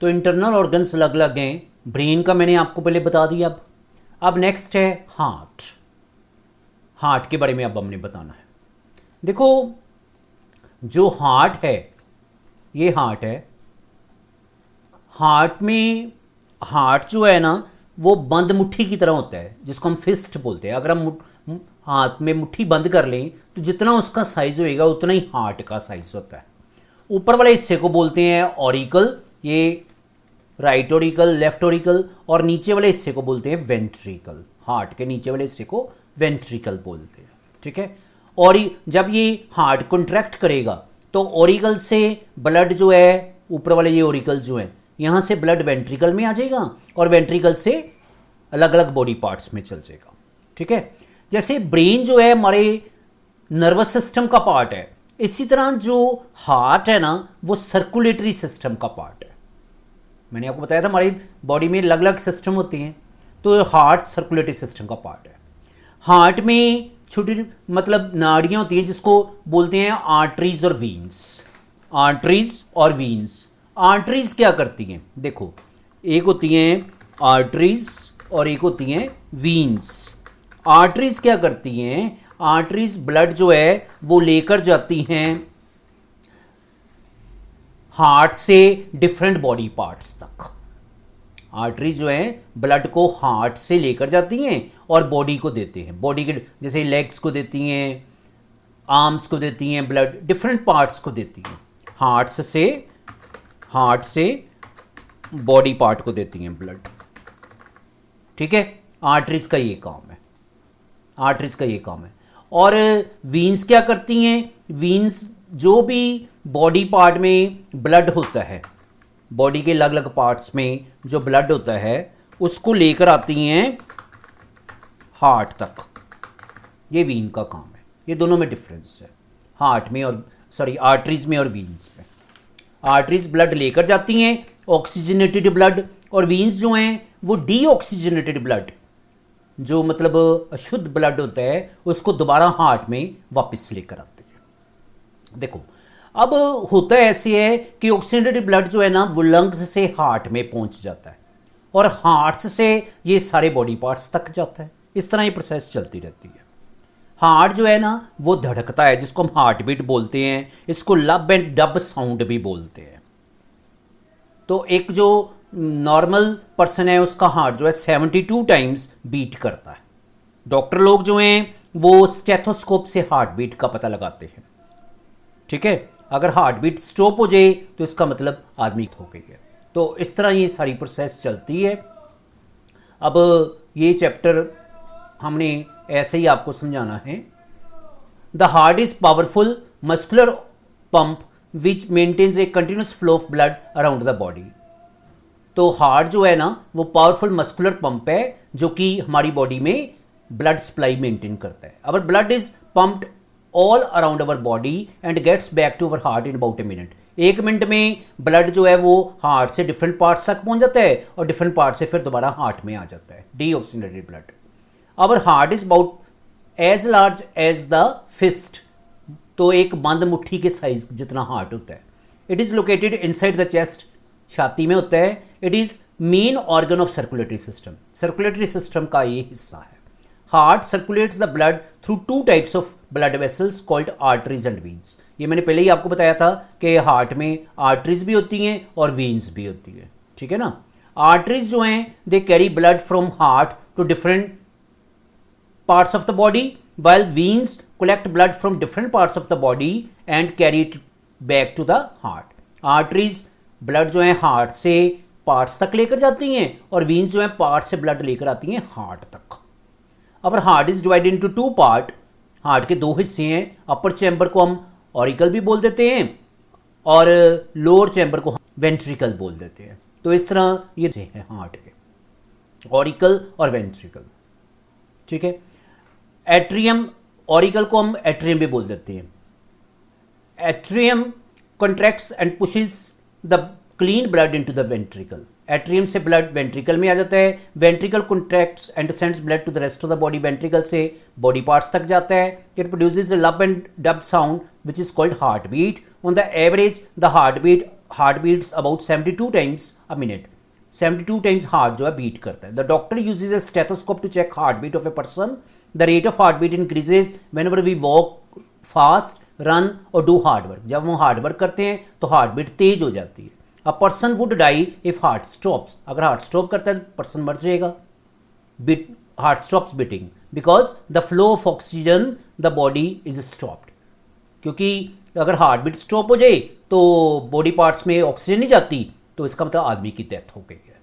तो internal organs अलग अलग हैं, ब्रेन का मैंने आपको पहले बता दिया। अब नेक्स्ट है हार्ट। हार्ट के बारे में अब हमने बताना है। देखो जो हार्ट है, ये हार्ट है। हार्ट में, हार्ट जो है ना वो बंद मुट्ठी की तरह होता है, जिसको हम फिस्ट बोलते हैं। अगर हम हाथ में मुट्ठी बंद कर लें तो जितना उसका साइज होएगा उतना ही हार्ट का साइज होता है। ऊपर वाले हिस्से को बोलते हैं ऑरिकल, ये राइट ऑरिकल, लेफ्ट ऑरिकल, और नीचे वाले हिस्से को बोलते हैं वेंट्रिकल। हार्ट के नीचे वाले हिस्से को वेंट्रिकल बोलते हैं, ठीक है। और जब ये हार्ट कॉन्ट्रैक्ट करेगा तो ऑरिकल से ब्लड जो है, ऊपर वाले ये ऑरिकल जो है, यहाँ से ब्लड वेंट्रिकल में आ जाएगा और वेंट्रिकल से अलग अलग बॉडी पार्ट्स में चल जाएगा, ठीक है। जैसे ब्रेन जो है हमारे नर्वस सिस्टम का पार्ट है, इसी तरह जो हार्ट है ना वो सर्कुलेटरी सिस्टम का पार्ट है। मैंने आपको बताया था हमारी बॉडी में अलग अलग सिस्टम होती हैं, तो हार्ट सर्कुलेटरी सिस्टम का पार्ट है। हार्ट में छोटी मतलब नाड़ियाँ होती हैं जिसको बोलते हैं आर्टरीज और वीन्स। आर्टरीज और वीन्स। आर्टरीज क्या करती हैं? देखो, एक होती हैं आर्टरीज और एक होती हैं वीन्स। आर्टरीज क्या करती हैं? आर्टरीज ब्लड जो है वो लेकर जाती हैं हार्ट से डिफरेंट बॉडी पार्ट्स तक। आर्टरीज जो है ब्लड को हार्ट से लेकर जाती हैं और बॉडी को देते हैं। बॉडी के जैसे लेग्स को देती हैं, आर्म्स को देती हैं, ब्लड डिफरेंट पार्ट्स को देती हैं। हार्ट से बॉडी पार्ट को देती हैं ब्लड, ठीक है। आर्टरीज का ये काम है, आर्टरीज का ये काम है। और वीन्स क्या करती हैं? वीन्स जो भी बॉडी पार्ट में ब्लड होता है, बॉडी के अलग अलग पार्ट्स में जो ब्लड होता है उसको लेकर आती हैं हार्ट तक। ये वीन का काम है। ये दोनों में डिफरेंस है, हार्ट में और आर्टरीज में और वीन्स में। आर्टरीज ब्लड लेकर जाती हैं ऑक्सीजनेटेड ब्लड, और वीन्स जो हैं वो डीऑक्सीजनेटेड ब्लड, जो मतलब अशुद्ध ब्लड होता है, उसको दोबारा हार्ट में वापस लेकर आते हैं। देखो अब होता ऐसे है कि ऑक्सीजनेटेड ब्लड जो है ना वो लंग्स से हार्ट में पहुंच जाता है और हार्ट से ये सारे बॉडी पार्ट्स तक जाता है। इस तरह ये प्रोसेस चलती रहती है। हार्ट जो है ना वो धड़कता है, जिसको हम हार्ट बीट बोलते हैं। इसको लब एंड डब साउंड भी बोलते हैं। तो एक जो नॉर्मल पर्सन है उसका हार्ट जो है 72 टाइम्स बीट करता है। डॉक्टर लोग जो हैं वो स्टेथोस्कोप से हार्ट बीट का पता लगाते हैं, ठीक है। अगर हार्ट बीट स्टॉप हो जाए तो इसका मतलब आदमी हो गई है। तो इस तरह ये सारी प्रोसेस चलती है। अब ये चैप्टर हमने ऐसे ही आपको समझाना है। The heart is powerful muscular pump which maintains a continuous flow of blood around the body. तो हार्ट जो है ना वो पावरफुल मस्कुलर पंप है जो कि हमारी बॉडी में ब्लड सप्लाई मेंटेन करता है। Our blood is pumped all around our body and gets back to our heart in about a minute. 1 minute में ब्लड जो है वो हार्ट से डिफरेंट पार्ट्स तक पहुंच जाता है और डिफरेंट पार्ट से फिर दोबारा हार्ट में आ जाता है, deoxygenated blood. Our heart is about as large as the fist. तो एक बंद मुट्ठी के साइज जितना हार्ट होता है। It is located inside the chest, छाती में होता है। It is main organ of circulatory system, circulatory system का ये हिस्सा है। Heart circulates the blood through 2 types of blood vessels called arteries and veins. ये मैंने पहले ही आपको बताया था कि हार्ट में आर्टरीज भी होती हैं और वीन्स भी होती है, ठीक है ना। आर्टरीज जो हैं they carry blood from heart to different parts of the body, while veins collect blood from different parts of the body and carry it back to the heart. Arteries blood जो है heart से parts तक लेकर जाती हैं और veins जो है पार्ट से ब्लड लेकर आती हैं हार्ट तक। अवर heart is divided into 2 part. Heart के 2 हिस्से हैं। अपर चैम्बर को हम ऑरिकल भी बोल देते हैं और लोअर चैम्बर को वेंट्रिकल बोल देते हैं। तो इस तरह ये है हार्ट के, ऑरिकल और वेंट्रिकल, ठीक है। एट्रियम, ऑरिकल को हम एट्रियम भी बोल देते हैं। Atrium contracts and pushes the clean blood into the ventricle. Atrium से ब्लड वेंट्रिकल में आ जाता है। Ventricle contracts and sends blood to the rest of the body. Ventricle से बॉडी पार्ट्स तक जाता है। It produces a lub and dub sound which is called heart beat. On the average the heart beat heart beats about 72 times a minute, 72 times heart जो है beat करता है। The doctor uses a stethoscope to check heart beat of a person. The rate of heart beat increases when ever we walk fast, run और do hard work. जब हम hard work करते हैं तो हार्ट बीट तेज हो जाती है। A person would die if heart stops, अगर हार्ट स्टॉप करता है तो पर्सन मर जाएगा। Beat heart stops beating because the flow of oxygen the body is stopped, क्योंकि अगर हार्ट बीट स्टॉप हो जाए तो बॉडी पार्ट्स में ऑक्सीजन नहीं जाती, तो इसका मतलब आदमी की डेथ हो गई है।